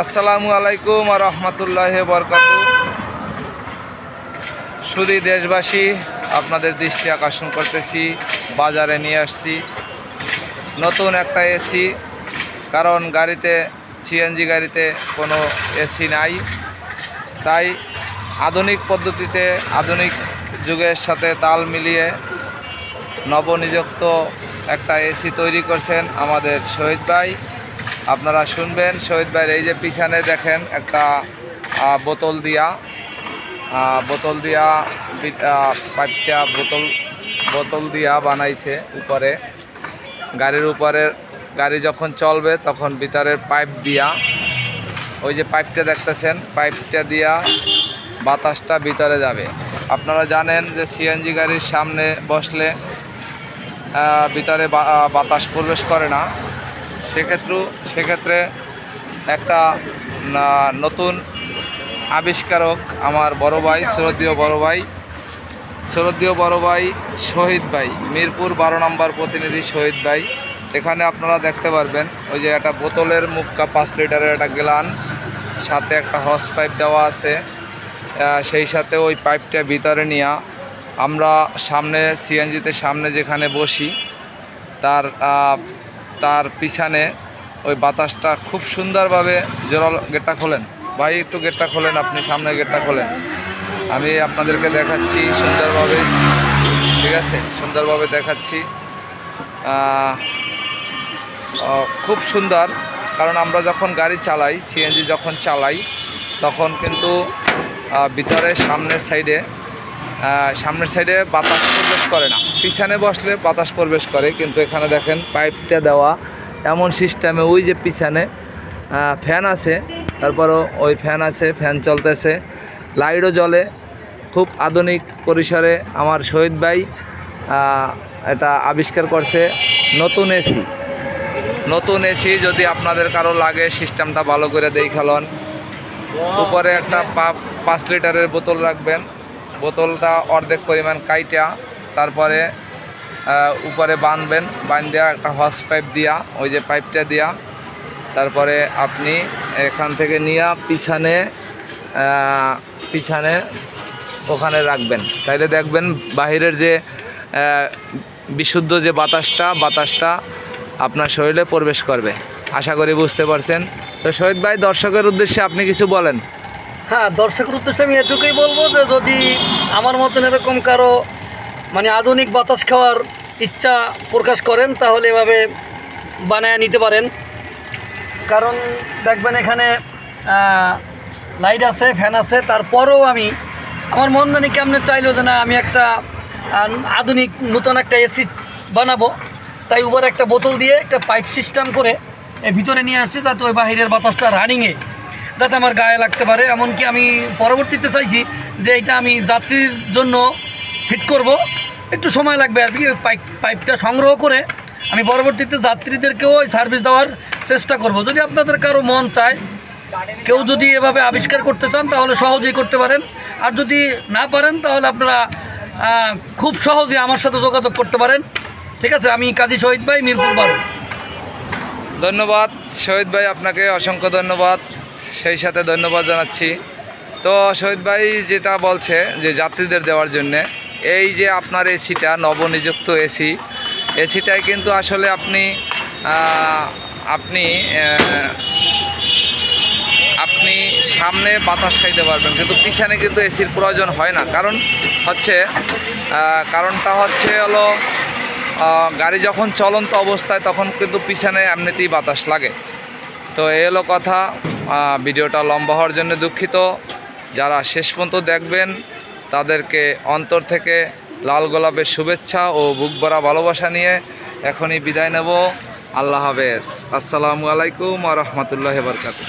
আসসালামু আলাইকুম ওয়া রাহমাতুল্লাহি ওয়া বারাকাতুহু। শুধু দেশবাসী, আপনাদের দৃষ্টি আকর্ষণ করতেছি, বাজারে নিয়ে আসছি নতুন একটা এসি। কারণ গাড়িতে সিএনজি গাড়িতে কোনো এসি নাই, তাই আধুনিক পদ্ধতিতে আধুনিক যুগের সাথে তাল মিলিয়ে নবনিযুক্ত একটা এসি তৈরি করছেন আমাদের শহীদ ভাই। আপনারা শুনবেন শহীদ ভাইয়ের এই যে পিছনে দেখেন একটা বোতল দিয়া পাইপটা বোতল দিয়া বানাইছে উপরে। গাড়ির উপরে গাড়ি যখন চলবে তখন ভিতরের পাইপ দিয়া, ওই যে পাইপটা দেখতেছেন, পাইপটা দিয়া বাতাসটা ভিতরে যাবে। আপনারা জানেন যে সিএনজি গাড়ির সামনে বসলে ভিতরে বাতাস প্রবেশ করে না। সেক্ষেত্রে একটা নতুন আবিষ্কারক আমার বড় ভাই, শ্রদ্ধেয় বড় ভাই শহীদ ভাই, মিরপুর 12 নম্বর প্রতিনিধি শহীদ ভাই। এখানে আপনারা দেখতে পারবেন ওই যে একটা বোতলের মুক্কা 5 লিটারের একটা গ্লান, সাথে একটা হস পাইপ দেওয়া আছে। সেই সাথে ওই পাইপটা ভিতরে নিয়ে আমরা সামনে সিএনজিতে সামনে যেখানে বসি তার পিছনে ওই বাতাসটা খুব সুন্দরভাবে গেটটা খোলেন ভাই, একটু গেটটা খোলেন, আপনি সামনে গেটটা খোলেন, আমি আপনাদেরকে দেখাচ্ছি সুন্দরভাবে। ঠিক আছে, সুন্দরভাবে দেখাচ্ছি। খুব সুন্দর, কারণ আমরা যখন গাড়ি চালাই, সিএনজি যখন চালাই, তখন কিন্তু ভিতরে সামনের সাইডে বাতাস প্রবেশ করে না। পিছনে বসলে বাতাস প্রবেশ করে, কিন্তু এখানে দেখেন পাইপটা দেওয়া এমন সিস্টেমে। ওই যে পিছনে ফ্যান আছে, তারপরও ওই ফ্যান আছে, ফ্যান চলতেছে, লাইটও জ্বলে। খুব আধুনিক পরিসরে আমার শহীদ ভাই এটা আবিষ্কার করছে। নতুন এসি যদি আপনাদের কারো লাগে, সিস্টেমটা ভালো করে দেখালন। উপরে একটা 5 লিটারের বোতল রাখবেন, বোতলটা অর্ধেক পরিমাণ কাইটা, তারপরে উপরে বাঁধা একটা হস পাইপ দিয়া, ওই যে পাইপটা দিয়া, তারপরে আপনি এখান থেকে নিয়ে পিছনে ওখানে রাখবেন। তাইলে দেখবেন বাহিরের যে বিশুদ্ধ যে বাতাসটা আপনার শরীরে প্রবেশ করবে। আশা করি বুঝতে পারছেন। তো শহীদ ভাই, দর্শকের উদ্দেশ্যে আপনি কিছু বলেন। হ্যাঁ, দর্শকের উদ্দেশ্যে আমি এটুকুই বলবো যে যদি আমার মতন এরকম কারো আধুনিক বাতাস খাওয়ার ইচ্ছা প্রকাশ করেন, তাহলে এভাবে বানায় নিতে পারেন। কারণ দেখবেন এখানে লাইট আছে, ফ্যান আছে, তারপরেও আমার মন জানি কেমনে চাইলো যে না, আমি একটা আধুনিক নতুন একটা এসি বানাবো। তাই উপরে একটা বোতল দিয়ে একটা পাইপ সিস্টেম করে ভিতরে নিয়ে আসছি, যাতে ওই বাহিরের বাতাসটা রানিংয়ে যাতে আমার গায়ে লাগতে পারে। এমনকি আমি পরবর্তীতে চাইছি যে এটা আমি যাত্রীর জন্য ফিট করব, একটু সময় লাগবে আর কি। ওই পাইপটা সংগ্রহ করে আমি পরবর্তীতে যাত্রীদেরকেও ওই সার্ভিস দেওয়ার চেষ্টা করব। যদি আপনাদের কারো মন চায়, কেউ যদি এভাবে আবিষ্কার করতে চান, তাহলে সহজেই করতে পারেন। আর যদি না পারেন, তাহলে আপনারা খুব সহজে আমার সাথে যোগাযোগ করতে পারেন। ঠিক আছে, আমি কাজী শহীদ ভাই, মিরপুর 12। ধন্যবাদ শহীদ ভাই, আপনাকে অসংখ্য ধন্যবাদ। সেই সাথে ধন্যবাদ জানাচ্ছি। তো শহীদ ভাই যেটা বলছে যে যাত্রীদের দেওয়ার জন্যে, এই যে আপনার এসিটা নবনিযুক্ত এসিটাই কিন্তু আসলে আপনি সামনে বাতাস খাইতে পারবেন, কিন্তু পিছনে কিন্তু এসির প্রয়োজন হয় না। কারণটা হচ্ছে হলো গাড়ি যখন চলন্ত অবস্থায় তখন কিন্তু পিছনে এমনিতেই বাতাস লাগে। তো এই হলো কথা। ভিডিওটা লম্বা হওয়ার জন্য দুঃখিত। যারা শেষ পর্যন্ত দেখবেন তাদেরকে অন্তর থেকে লাল গোলাপের শুভেচ্ছা ও বুক ভরা ভালোবাসা নিয়ে এখনই বিদায় নেব। আল্লাহ হাফেজ। আসসালামু আলাইকুম ওয়া রাহমাতুল্লাহি ওয়া বারাকাতুহু।